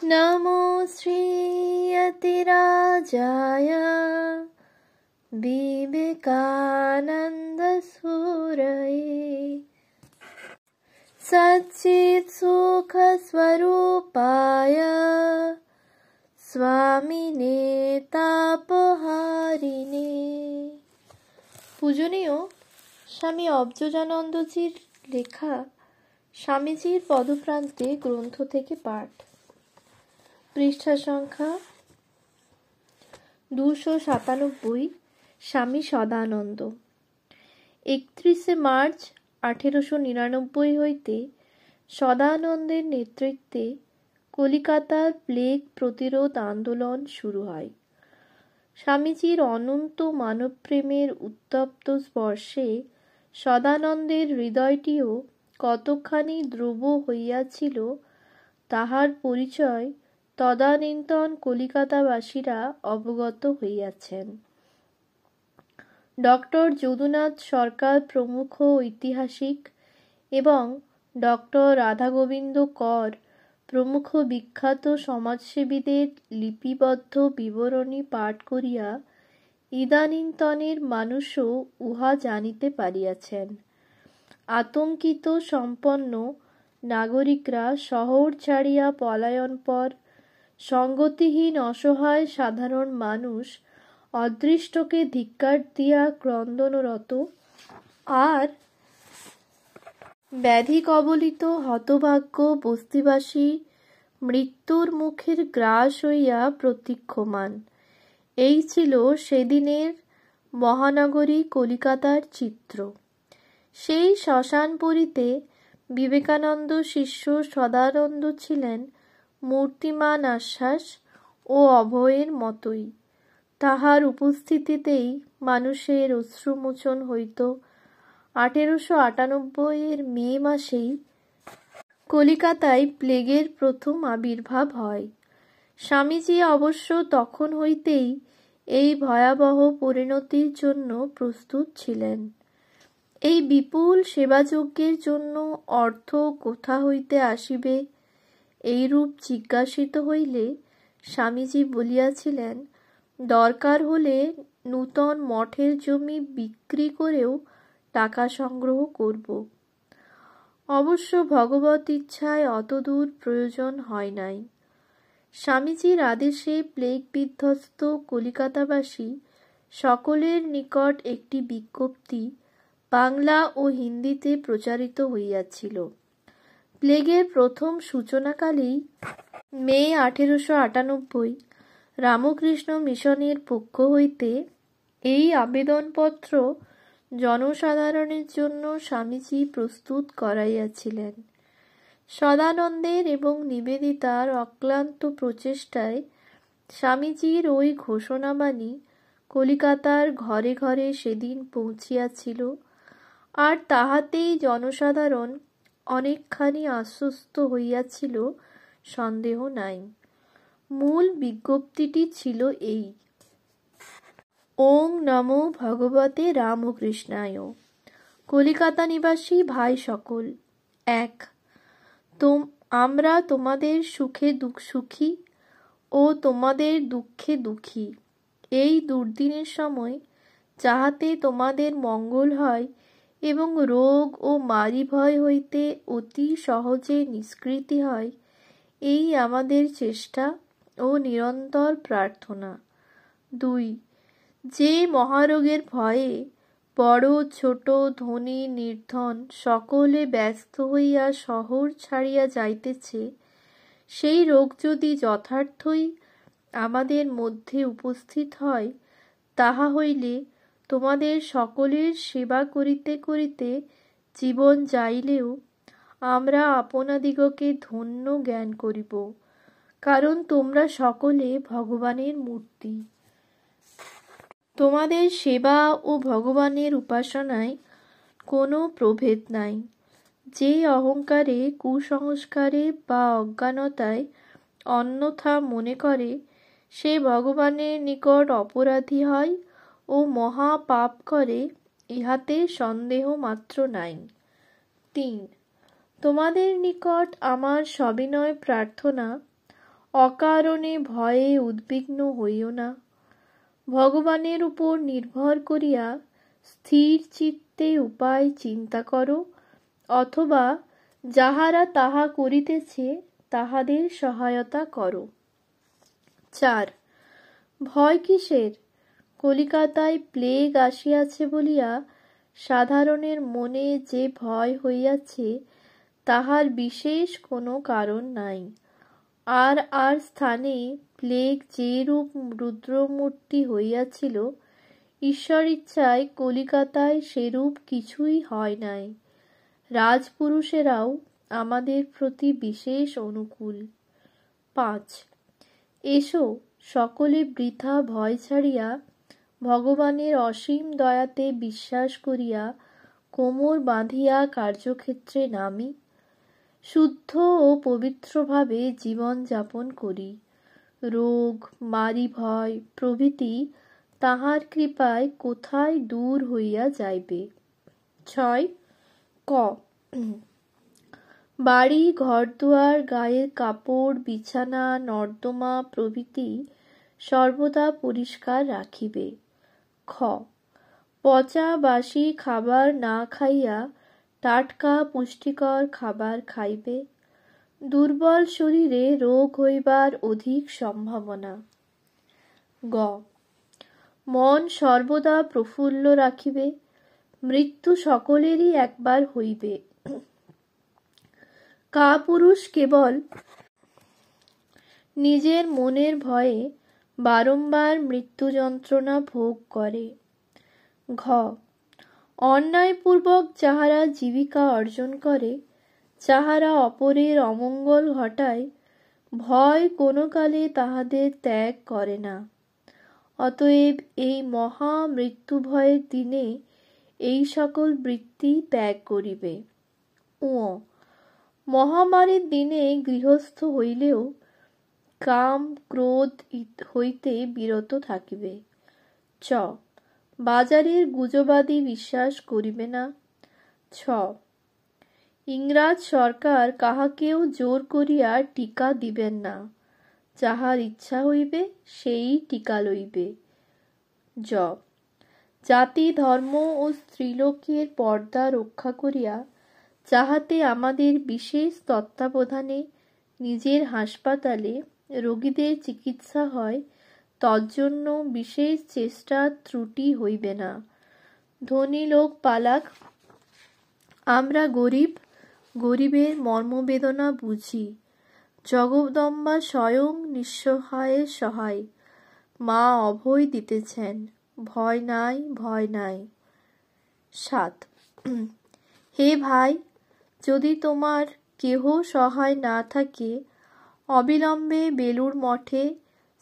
नमो श्रीयतिराजाय विवेकानन्दसूरये सच्चित्सुखस्वरूपाय स्वामिने तापहारिणे। পূজনীয় স্বামী অবজজানন্দজির লেখা স্বামীজির পদপ্রান্তে গ্রন্থ থেকে পাঠ। পৃষ্ঠা সংখ্যা 297। স্বামী সদানন্দ। 31 মার্চ 1899 হইতে সদানন্দের নেতৃত্বে কলিকাতার প্লেগ প্রতিরোধ আন্দোলন শুরু হয়। স্বামীজির অনন্ত মানবপ্রেমের উত্তপ্ত স্পর্শে সদানন্দের হৃদয়টিও কতখানি ধ্রুব হইয়াছিল তাহার পরিচয় তদানীন্তন কলিকাতাবাসীরা অবগত হইয়াছেন। ডক্টর যদুনাথ সরকার প্রমুখ ঐতিহাসিক এবং ডক্টর রাধাগোবিন্দ কর প্রমুখ বিখ্যাত সমাজসেবীদের লিপিবদ্ধ বিবরণী পাঠ করিয়া ইদানীন্তনের মানুষও উহা জানিতে পারিয়াছেন। আতঙ্কিত সম্পন্ন নাগরিকরা শহর ছাড়িয়া পলায়নপর, সঙ্গতিহীন অসহায় সাধারণ মানুষ অদৃষ্টকে ধিক্কার দিয়া ক্রন্দনরত, আর ব্যাধি কবলিত হতভাগ্য বস্তিবাসী মৃত্যুর মুখের গ্রাস হইয়া প্রতীক্ষমান। এই ছিল সেদিনের মহানগরী কলিকাতার চিত্র। সেই শ্মশানপুরীতে বিবেকানন্দ শিষ্য সদানন্দ ছিলেন মূর্তিমান আশ্বাস ও অভয়ের মতোই। তাহার উপস্থিতিতেই মানুষের অশ্রুমোচন হইত। 1898 মে মাসেই কলিকাতায় প্লেগের প্রথম আবির্ভাব হয়। স্বামীজি অবশ্য তখন হইতেই এই ভয়াবহ পরিণতির জন্য প্রস্তুত ছিলেন। এই বিপুল সেবাযজ্ঞের জন্য অর্থ কোথা হইতে আসিবে, এইরূপ জিজ্ঞাসিত হইলে স্বামীজি বলিয়াছিলেন, দরকার হলে নূতন মঠের জমি বিক্রি করেও টাকা সংগ্রহ করব। অবশ্য ভগবত ইচ্ছায় অতদূর প্রয়োজন হয় নাই। স্বামীজির আদেশে প্লেগ বিধ্বস্ত কলিকাতাবাসী সকলের নিকট একটি বিজ্ঞপ্তি বাংলা ও হিন্দিতে প্রচারিত হইয়াছিল। প্লেগের প্রথম সূচনাকালেই মে 1898 রামকৃষ্ণ মিশনের পক্ষ হইতে এই আবেদনপত্র জনসাধারণের জন্য স্বামীজি প্রস্তুত করাইয়াছিলেন। সদানন্দের এবং নিবেদিতার অক্লান্ত প্রচেষ্টায় স্বামীজির ওই ঘোষণাবাণী কলিকাতার ঘরে ঘরে সেদিন পৌঁছিয়াছিল, আর তাহাতেই জনসাধারণ অনেকখানি আশ্বস্ত হইয়াছিল, সন্দেহ নাই। মূল বিজ্ঞপ্তিটি ছিল এই: ওং নমো ভগবতে রামকৃষ্ণায়। কলিকাতা নিবাসী ভাই সকল, 1. আমরা তোমাদের সুখে সুখী ও তোমাদের দুঃখে দুঃখী। এই দুর্দিনের সময় যাহাতে তোমাদের মঙ্গল হয় এবং রোগ ও মারিভয় হইতে অতি সহজে নিষ্কৃতি হয়, এই আমাদের চেষ্টা ও নিরন্তর প্রার্থনা। 2. যে মহারোগের ভয়ে বড় ছোট ধনী নির্ধন সকলে ব্যস্ত হইয়া শহর ছাড়িয়া যাইতেছে, সেই রোগ যদি যথার্থই আমাদের মধ্যে উপস্থিত হয়, তাহা হইলে তোমাদের সকলের সেবা করিতে করিতে জীবন যাইলেও আমরা আপনাদিগকে ধন্য জ্ঞান করিব, কারণ তোমরা সকলে ভগবানের মূর্তি। তোমাদের সেবা ও ভগবানের উপাসনায় কোনো প্রভেদ নাই। যে অহংকারে, কুসংস্কারে বা অজ্ঞানতায় অন্যথা মনে করে, সে ভগবানের নিকট অপরাধী হয় ও মহা পাপ করে, ইহাতে সন্দেহ মাত্র নাই। 3. তোমাদের নিকট আমার সবিনয় প্রার্থনা, অকারণে ভয়ে উদ্বিগ্ন হইও না। ভগবানের উপর নির্ভর করিয়া স্থির চিত্তে উপায় চিন্তা করো, অথবা যাহারা তাহা করিতেছে তাহাদের সহায়তা করো। 4. ভয় কিসের? কলিকাতায় প্লেগ আসিয়াছে বলিয়া সাধারণের মনে যে ভয় হইয়াছে তাহার বিশেষ কোনো কারণ নাই। আর স্থানে প্লেগ যেরূপ রুদ্রমূর্তি হইয়াছিল, ঈশ্বর ইচ্ছায় কলিকাতায় সেরূপ কিছুই হয় নাই। রাজপুরুষেরাও আমাদের প্রতি বিশেষ অনুকূল। 5. এসো সকলে বৃথা ভয় ছাড়িয়া ভগবানের অসীম দয়াতে বিশ্বাস করিয়া কোমর বাঁধিয়া কার্যক্ষেত্রে নামি। শুদ্ধ ও পবিত্রভাবে জীবন যাপন করি। রোগ, মারি ভয় প্রভৃতি তাহার কৃপায় কোথায় দূর হইয়া যাইবে। 6. ক. বাড়ি, ঘরদুয়ার, গায়ের কাপড়, বিছানা, নর্দমা প্রভৃতি সর্বদা পরিষ্কার রাখিবে। খ. পচা বাসি খাবার না খাইয়া টাটকা পুষ্টিকর খাবার খাইবে। দুর্বল শরীরে রোগ হইবার অধিক সম্ভাবনা। গ. মন সর্বদা প্রফুল্ল রাখিবে। মৃত্যু সকলেরই একবার হইবে। কাপুরুষ কেবল নিজের মনের ভয়ে বারংবার মৃত্যু যন্ত্রণা ভোগ করে। ঘ. অন্যায়পূর্বক যাহারা জীবিকা অর্জন করে, যাহারা অপরের অমঙ্গল ঘটায়, ভয় কোনো কালে তাহাদের ত্যাগ করে না। অতএব এই মহা মৃত্যু ভয়ের দিনে এই সকল বৃত্তি ত্যাগ করিবে। উ. মহামারীর দিনে গৃহস্থ হইলেও কাম ক্রোধ হইতে বিরত থাকিবে। চ. বাজারের গুজবাদি বিশ্বাস করিবে না। ছ. ইংরাজ সরকার কাহাকেও জোর করিয়া টিকা দিবেন না। যাহার ইচ্ছা হইবে সেই টিকা লইবে। জ. জাতি, ধর্ম ও স্ত্রীলোকের পর্দা রক্ষা করিয়া যাহাতে আমাদের বিশেষ তত্ত্বাবধানে নিজের হাসপাতালে রোগীদের চিকিৎসা হয়, তজ্জন্য বিশেষ চেষ্টা ত্রুটি হইবে না। ধনী লোক পালাক, আমরা গরিব, গরিবের মর্মবেদনা বুঝি। জগদম্বা স্বয়ং নিঃসহায়ের সহায়, মা অভয় দিতেছেন। ভয় নাই, ভয় নাই। 7. হে ভাই, যদি তোমার কেহ সহায় না থাকে, অবিলম্বে বেলুড় মঠে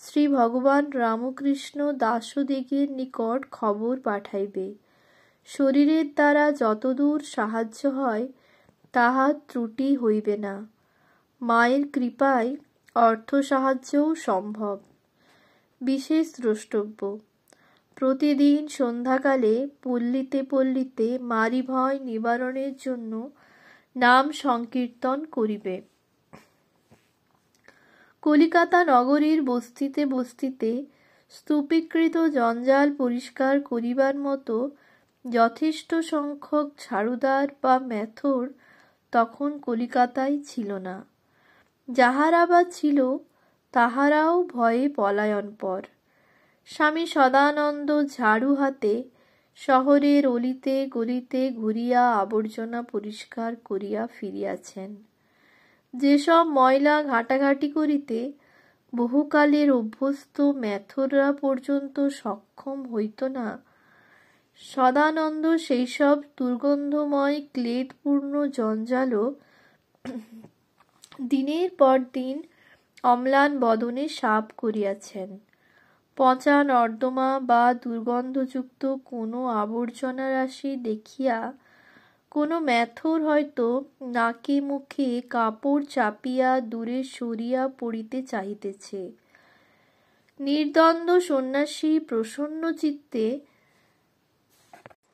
শ্রী ভগবান রামকৃষ্ণ দাসদিগের নিকট খবর পাঠাইবে। শরীরের দ্বারা যতদূর সাহায্য হয় তাহা ত্রুটি হইবে না। মায়ের কৃপায় অর্থ সাহায্যও সম্ভব। বিশেষ দ্রষ্টব্য: প্রতিদিন সন্ধ্যাকালে পল্লীতে পল্লীতে মারি ভয় নিবারণের জন্য নাম সংকীর্তন করিবে। কলিকাতা নগরীর বস্তিতে বস্তিতে স্তূপীকৃত জঞ্জাল পরিষ্কার করিবার মতো যথেষ্ট সংখ্যক ঝাড়ুদার বা মেথর তখন কলিকাতায় ছিল না। যাহারা বা ছিল, তাহারাও ভয়ে পলায়নপর। স্বামী সদানন্দ ঝাড়ু হাতে শহরের অলিতে গলিতে ঘুরিয়া আবর্জনা পরিষ্কার করিয়া ফিরিয়াছেন। যেসব ময়লা ঘাটাঘাটি করিতে বহুকালের অভ্যস্ত মেথররা পর্যন্ত সক্ষম হইত না, সদানন্দ সেই সব দুর্গন্ধময় ক্লেদপূর্ণ জঞ্জালও দিনের পর দিন অম্লান বদনে সাফ করিয়াছেন। পচা নর্দমা বা দুর্গন্ধযুক্ত কোনো আবর্জনা রাশি দেখিয়া কোনো মেথর হয়তো নাকে মুখে কাপড় চাপিয়া দূরে সরিয়া পড়িতে চাহিতেছে। নির্দ্বন্দ্ব সন্ন্যাসী প্রসন্ন চিত্তে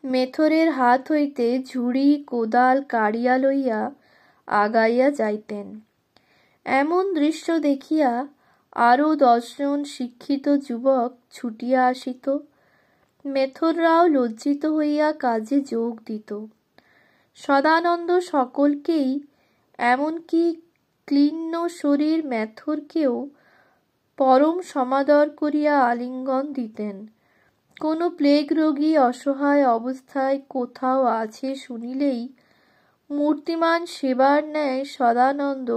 মেথরের হাত হইতে ঝুড়ি কোদাল কাড়িয়া লইয়া আগাইয়া যাইতেন। এমন দৃশ্য দেখিয়া আরও 10 জন শিক্ষিত যুবক ছুটিয়া আসিত। মেথররাও লজ্জিত হইয়া কাজে যোগ দিত। সদানন্দ সকলকেই, এমনকি ক্লিন্ন শরীর মেথরকেও পরম সমাদর করিয়া আলিঙ্গন দিতেন। কোনো প্লেগ রোগী অসহায় অবস্থায় কোথাও আছে শুনিলেই মূর্তিমান সেবার ন্যায় সদানন্দ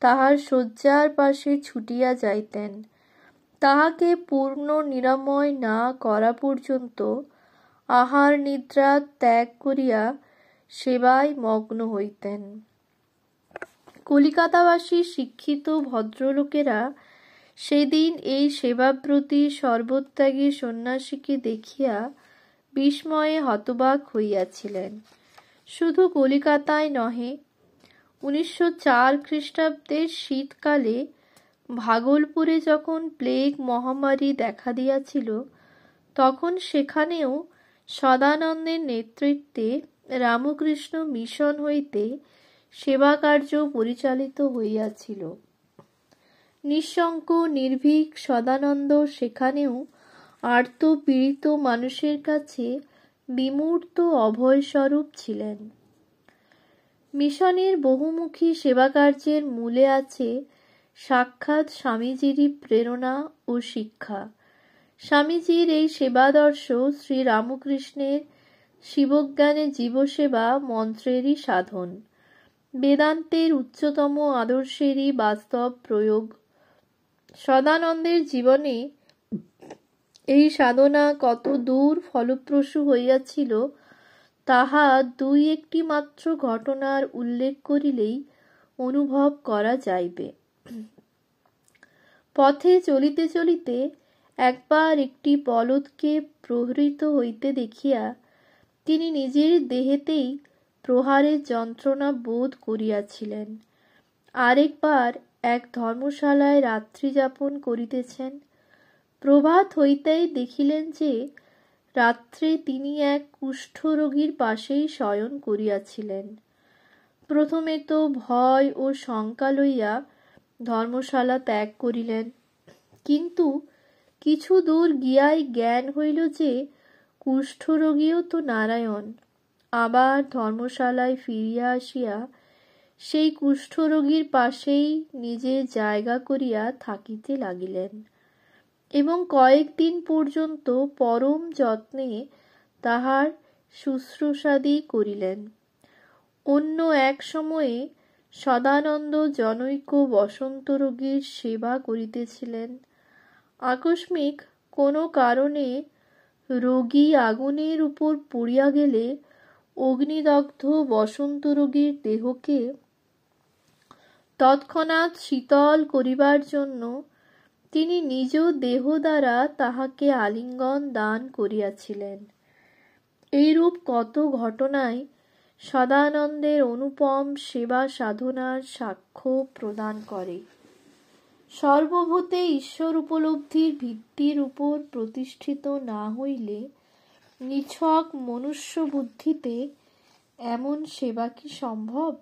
তাহার শয্যার পাশে ছুটিয়া যাইতেন। তাহাকে পূর্ণ নিরাময় না করা পর্যন্ত আহার নিদ্রা ত্যাগ করিয়া সেবায় মগ্ন হইতেন। কলিকাতাবাসী শিক্ষিত ভদ্রলোকেরা সেদিন এই সেবাব্রতী সর্বত্যাগী সন্ন্যাসীকে দেখিয়া বিস্ময়ে হতবাক হইয়াছিলেন। শুধু কলিকাতায় নহে, 1904 খ্রিস্টাব্দের শীতকালে ভাগলপুরে যখন প্লেগ মহামারী দেখা দিয়াছিল, তখন সেখানেও সদানন্দের নেতৃত্বে রামকৃষ্ণ মিশন হইতে সেবাকার্য পরিচালিত হইয়াছিল। নিঃশঙ্ক নির্ভীক সদানন্দ সেখানেও আর্ত পীড়িত মানুষের কাছে বিমূর্ত অভয়স্বরূপ ছিলেন। মিশনের বহুমুখী সেবাকার্যের মূলে আছে সাক্ষাৎ স্বামীজিরই প্রেরণা ও শিক্ষা। স্বামীজির এই সেবাদর্শ শ্রীরামকৃষ্ণের শিবজ্ঞানে জীবসেবা মন্ত্রেরই সাধন, বেদান্তের উচ্চতম আদর্শেরই বাস্তব প্রয়োগ। সদানন্দের জীবনে এই সাধনা কত দূর ফলপ্রসূ হইয়াছিল তাহা 2-1টি মাত্র ঘটনার উল্লেখ করিলেই অনুভব করা যাইবে। পথে চলিতে চলিতে একবার একটি বলদকে প্রহৃত হইতে দেখিয়া তিনি নিজের দেহেতেই প্রহারের যন্ত্রণা বোধ করিয়াছিলেন। আরেকবার এক ধর্মশালায় রাত্রি যাপন করিতেছেন। প্রভাত হইতেই দেখিলেন যে রাত্রে তিনি এক কুষ্ঠরোগীর পাশেই শয়ন করিয়াছিলেন। প্রথমে তো ভয় ও শঙ্কা লইয়া ধর্মশালা ত্যাগ করিলেন, কিন্তু কিছু দূর গিয়াই জ্ঞান হইল যে কুষ্ঠরোগীও তো নারায়ণ। আবার ধর্মশালায় ফিরিয়া আসিয়া সেই কুষ্ঠরোগীর পাশেই নিজের জায়গা করিয়া থাকিতে লাগিলেন এবং কয়েকদিন পর্যন্ত পরম যত্নে তাহার শুশ্রূষাদি করিলেন। অন্য এক সময়ে সদানন্দ জনৈক বসন্ত রোগীর সেবা করিতেছিলেন। আকস্মিক কোনো কারণে রোগী আগুনের উপর পড়িয়া গেলে অগ্নিদগ্ধ বসন্ত রোগীর দেহকে তৎক্ষণাৎ শীতল করিবার জন্য তিনি নিজ দেহ দ্বারা তাহাকে আলিঙ্গন দান করিয়াছিলেন। এইরূপ কত ঘটনায় সদানন্দের অনুপম সেবা সাধনার সাক্ষ্য প্রদান করে। সর্বভূতে ঈশ্বর উপলব্ধির ভিত্তির উপর প্রতিষ্ঠিত না হইলে নিছক মনুষ্য বুদ্ধিতে এমন সেবা কি সম্ভব?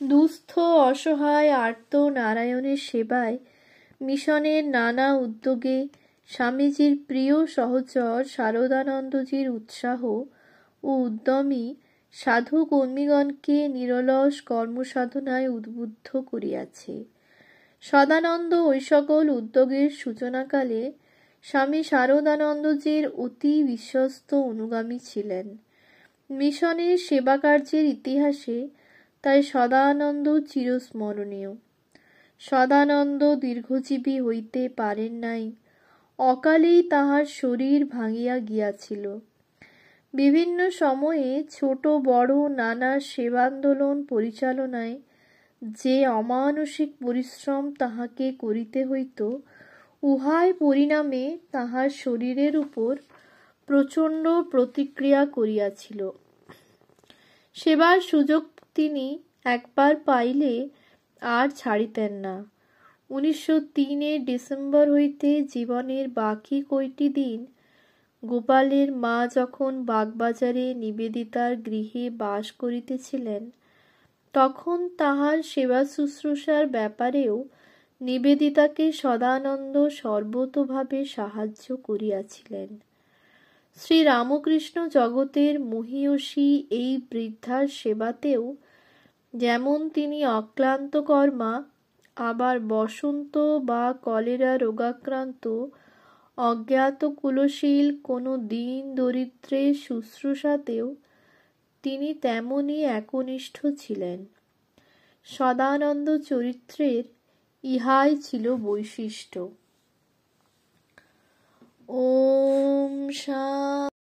দুস্থ অসহায় আর্ত নারায়ণের সেবায় মিশনের নানা উদ্যোগে স্বামীজির প্রিয় সহচর শারদানন্দজির উৎসাহ ও উদ্যমী সাধু কর্মীগণকে নিরলস কর্মসাধনায় উদ্বুদ্ধ করিয়াছে। সদানন্দ ওই সকল উদ্যোগের সূচনাকালে স্বামী শারদানন্দজির অতি বিশ্বস্ত অনুগামী ছিলেন। মিশনের সেবাকার্যের ইতিহাসে তাই সদানন্দ চিরস্মরণীয়। সদানন্দ দীর্ঘজীবী হইতে পারেন নাই, অকালেই তাহার শরীর ভাঙিয়া গিয়াছিল। বিভিন্ন সময়ে ছোট বড় নানা সেবান্দোলন পরিচালনায় যে অমানসিক পরিশ্রম তাহাকে করিতে হইত, উহাই পরিণামে তাহার শরীরের উপর প্রচণ্ড প্রতিক্রিয়া করিয়াছিল। সেবার সুযোগ তিনি একবার পাইলে আর ছাড়িতেন না। 1903 ডিসেম্বর হইতে জীবনের বাকি কয়টি দিন গোপালের মা যখন বাগবাজারে নিবেদিতার গৃহে বাস করিতেছিলেন, তখন তাহার সেবা শুশ্রূষার ব্যাপারেও নিবেদিতাকে সদানন্দ সর্বতোভাবে সাহায্য করিয়াছিলেন। শ্রীরামকৃষ্ণ জগতের মহীয়সী এই বৃদ্ধার সেবাতেও যেমন তিনি অক্লান্ত কর্মা, আবার বসন্ত বা কলেরা রোগাক্রান্ত অজ্ঞাত কুলশীল কোনো দীন দরিদ্রের শুশ্রূষাতেও তিনি তেমনি একনিষ্ঠ ছিলেন। সদানন্দ চরিত্রের ইহাই ছিল বৈশিষ্ট্য। ওম শান্তি।